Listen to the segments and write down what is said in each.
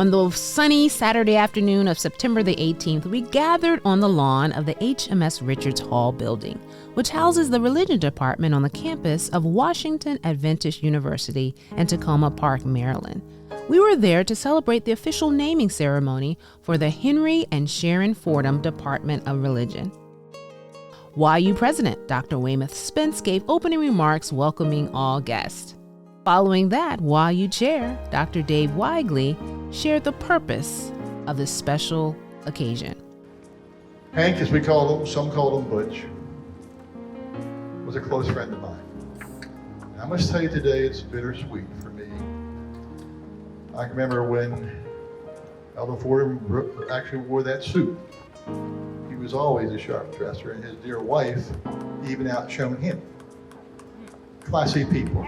On the sunny Saturday afternoon of September the 18th, we gathered on the lawn of the HMS Richards Hall building, which houses the religion department on the campus of Washington Adventist University in Tacoma Park, Maryland. We were there to celebrate the official naming ceremony for the Henry and Sharon Fordham Department of Religion. YU President Dr. Weymouth Spence gave opening remarks welcoming all guests. Following that, YU Chair Dr. Dave Weigley shared the purpose of this special occasion. Hank, as we call him, some called him Butch, was a close friend of mine. And I must tell you today, it's bittersweet for me. I can remember when Elder Fordham actually wore that suit. He was always a sharp dresser, and his dear wife even outshone him. Classy people.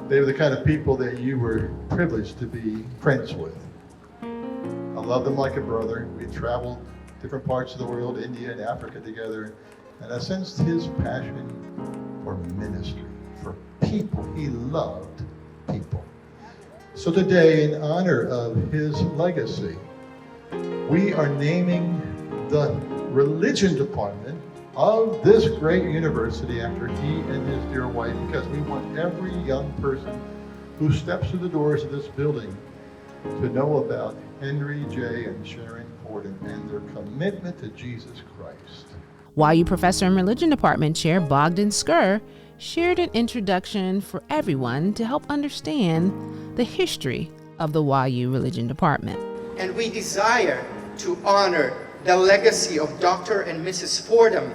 They were the kind of people that you were privileged to be friends with. I loved them like a brother. We traveled different parts of the world, India and Africa together, and I sensed his passion for ministry, for people. He loved people. So today, in honor of his legacy, we are naming the religion department of this great university after he and his dear wife, because we want every young person who steps through the doors of this building to know about Henry J. and Sharon Fordham and their commitment to Jesus Christ. YU Professor and Religion Department Chair Bogdan Scur shared an introduction for everyone to help understand the history of the YU Religion Department. And we desire to honor the legacy of Dr. and Mrs. Fordham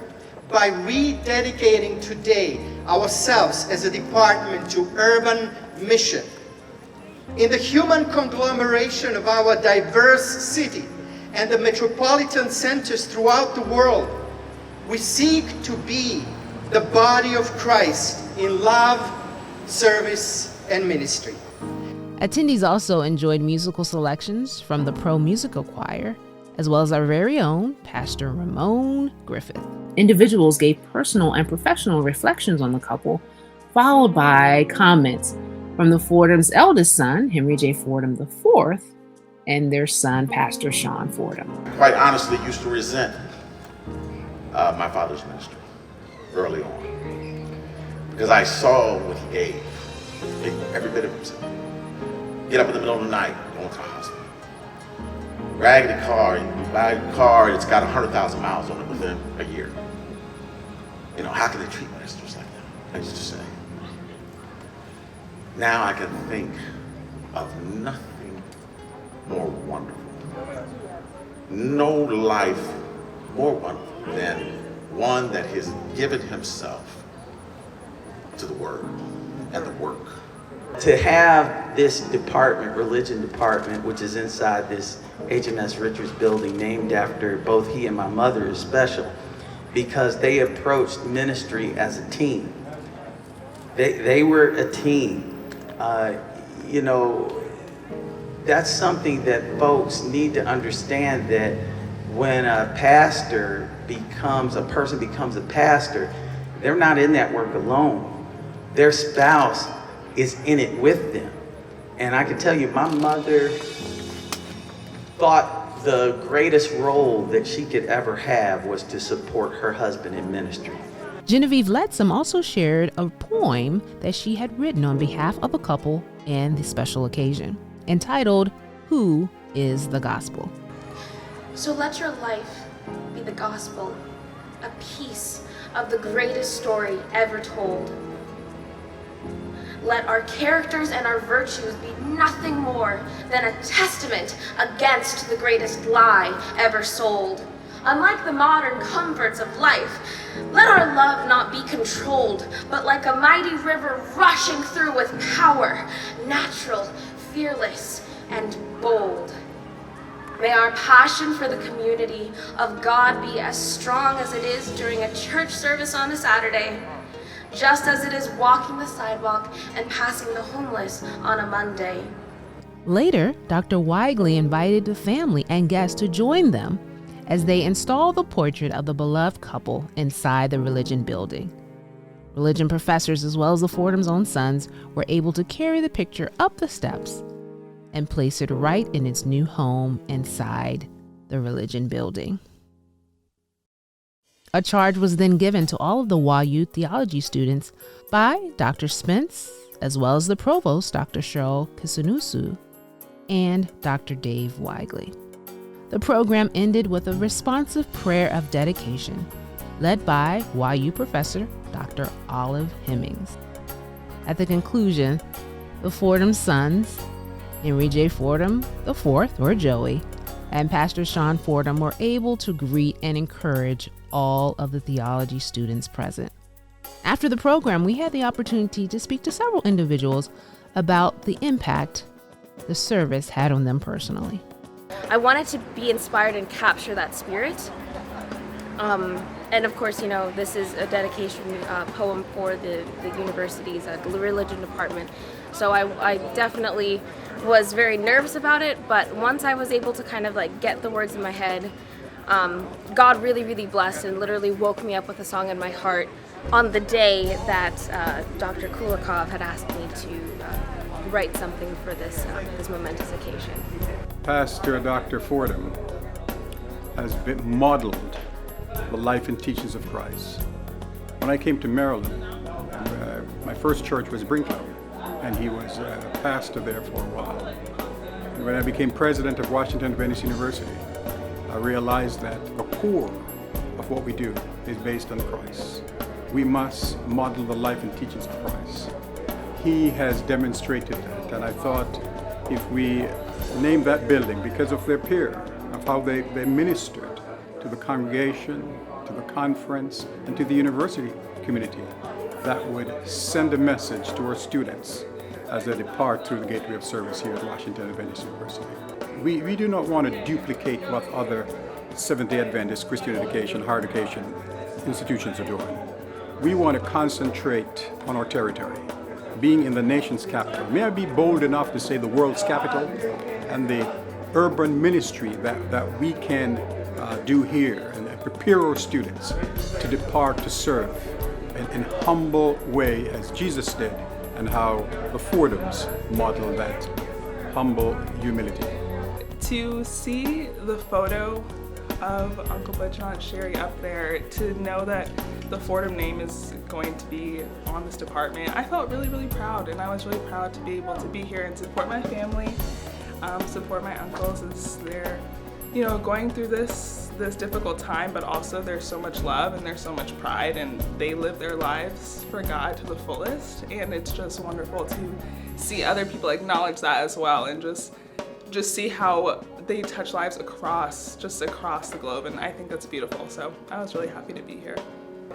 by rededicating today ourselves as a department to urban mission. In the human conglomeration of our diverse city and the metropolitan centers throughout the world, we seek to be the body of Christ in love, service, and ministry. Attendees also enjoyed musical selections from the Pro Musical Choir, as well as our very own Pastor Ramon Griffith. Individuals gave personal and professional reflections on the couple, followed by comments from the Fordham's eldest son, Henry J. Fordham IV, and their son, Pastor Shawn Fordham. Quite honestly, used to resent my father's ministry early on, because I saw what he gave, every bit of himself. Get up in the middle of the night, going to the hospital. Raggedy car, you buy a car, it's got 100,000 miles on it within a year. You know, how can they treat ministers like that? I used to say. Now I can think of nothing more wonderful. No life more wonderful than one that has given himself to the Word and the work. To have this department, religion department, which is inside this HMS Richards building, named after both he and my mother, is special because they approached ministry as a team. They were a team. You know, that's something that folks need to understand, that when a person becomes a pastor, they're not in that work alone. Their spouse is in it with them. And I can tell you, my mother thought the greatest role that she could ever have was to support her husband in ministry. Genevieve Lettsome also shared a poem that she had written on behalf of a couple and the special occasion, entitled, "Who is the Gospel?" So let your life be the gospel, a piece of the greatest story ever told. Let our characters and our virtues be nothing more than a testament against the greatest lie ever sold. Unlike the modern comforts of life, let our love not be controlled, but like a mighty river rushing through with power, natural, fearless, and bold. May our passion for the community of God be as strong as it is during a church service on a Saturday, just as it is walking the sidewalk and passing the homeless on a Monday. Later, Dr. Weigley invited the family and guests to join them as they installed the portrait of the beloved couple inside the religion building. Religion professors, as well as the Fordham's own sons, were able to carry the picture up the steps and place it right in its new home inside the religion building. A charge was then given to all of the YU theology students by Dr. Spence, as well as the provost, Dr. Cheryl Kisunusu, and Dr. Dave Weigley. The program ended with a responsive prayer of dedication, led by YU professor Dr. Olive Hemmings. At the conclusion, the Fordham sons, Henry J. Fordham IV, or Joey, and Pastor Shawn Fordham were able to greet and encourage all of the theology students present. After the program, we had the opportunity to speak to several individuals about the impact the service had on them personally. I wanted to be inspired and capture that spirit. And of course, this is a dedication poem for the university's religion department. So I definitely was very nervous about it, but once I was able to kind of get the words in my head, God really, really blessed and literally woke me up with a song in my heart on the day that Dr. Kulikov had asked me to write something for this momentous occasion. Pastor Dr. Fordham has been modeled the life and teachings of Christ. When I came to Maryland, my first church was Brinklow, and he was a pastor there for a while. And when I became president of Washington Adventist University, I realized that the core of what we do is based on Christ. We must model the life and teachings of Christ. He has demonstrated that, and I thought if we name that building because of their peer, of how they ministered to the congregation, to the conference, and to the university community, that would send a message to our students as they depart through the gateway of service here at Washington Adventist University. We do not want to duplicate what other Seventh-day Adventist Christian education, higher education institutions are doing. We want to concentrate on our territory, being in the nation's capital. May I be bold enough to say the world's capital, and the urban ministry that we can do here and prepare our students to depart to serve in humble way as Jesus did, and how the Fordhams model that humble humility. To see the photo of Uncle Butch and Aunt Sherry up there, to know that the Fordham name is going to be on this department, I felt really, really proud, and I was really proud to be able to be here and support my family, support my uncles as they're, going through this difficult time, but also there's so much love and there's so much pride, and they live their lives for God to the fullest, and it's just wonderful to see other people acknowledge that as well, and just see how they touch lives across the globe, and I think that's beautiful. So I was really happy to be here.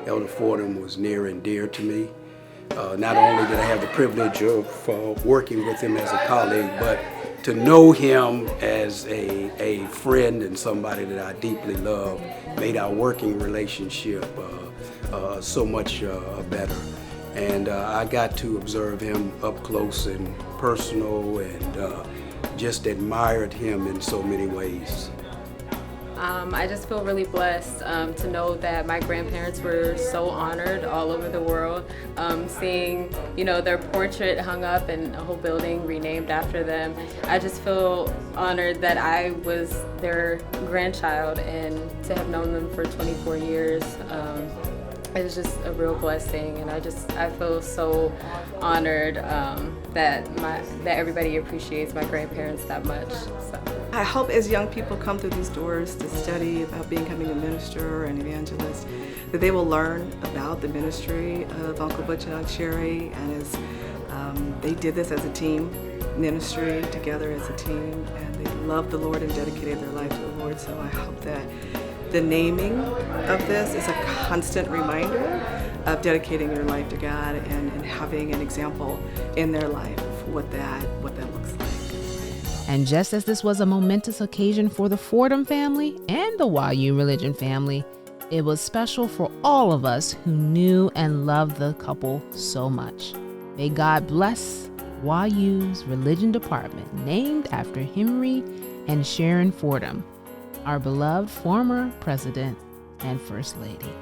Elder Fordham was near and dear to me. Not only did I have the privilege of working with him as a colleague, but to know him as a friend and somebody that I deeply love made our working relationship so much better. And I got to observe him up close and personal, and just admired him in so many ways. I just feel really blessed to know that my grandparents were so honored all over the world. Seeing, their portrait hung up and a whole building renamed after them. I just feel honored that I was their grandchild, and to have known them for 24 years. It was just a real blessing, and I feel so honored that everybody appreciates my grandparents that much. So. I hope as young people come through these doors to study about becoming a minister or an evangelist, that they will learn about the ministry of Uncle Butch and Aunt Sherry, and as they did this as a team ministry, together as a team, and they loved the Lord and dedicated their life to the Lord. So I hope that the naming of this is a constant reminder of dedicating your life to God and having an example in their life of what that looks like. And just as this was a momentous occasion for the Fordham family and the YU religion family, it was special for all of us who knew and loved the couple so much. May God bless YU's religion department, named after Henry and Sharon Fordham, our beloved former president and first lady.